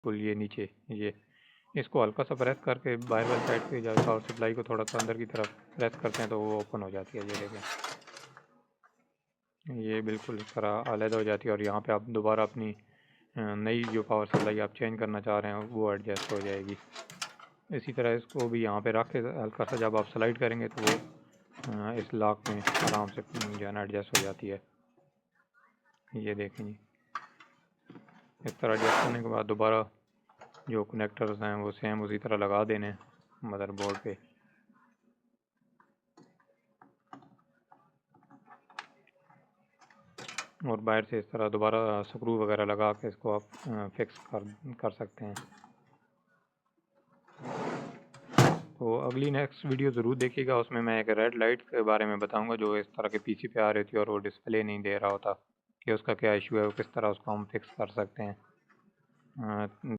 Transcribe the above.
बिल्कुल ये नीचे ये इसको हल्का सा प्रेस करके बाहर वाली साइड पे जब पावर सप्लाई को थोड़ा सा अंदर की तरफ प्रेस करते हैं तो वो ओपन हो जाती है। ये देखें, ये बिल्कुल इस तरह अलग हो जाती है और यहाँ पे आप दोबारा अपनी नई जो पावर सप्लाई आप चेंज करना चाह रहे हैं वो एडजस्ट हो जाएगी। इसी तरह इसको भी यहाँ पे रख के हल्का सा जब आप स्लाइड करेंगे तो वो इस लॉक में आराम से जो है ना एडजस्ट हो जाती है। ये देखें जी, इस तरह एडजस्ट करने के बाद दोबारा जो कनेक्टर्स हैं वो सेम उसी तरह लगा देने मदरबोर्ड पे। और बाहर से इस तरह दोबारा स्क्रू वगैरह लगा के इसको आप फिक्स कर सकते हैं। तो अगली नेक्स्ट वीडियो ज़रूर देखिएगा, उसमें मैं एक रेड लाइट के बारे में बताऊंगा जो इस तरह के पीसी पे आ रही थी और वो डिस्प्ले नहीं दे रहा होता, कि उसका क्या इशू है, वो किस तरह उसको हम फिक्स कर सकते हैं।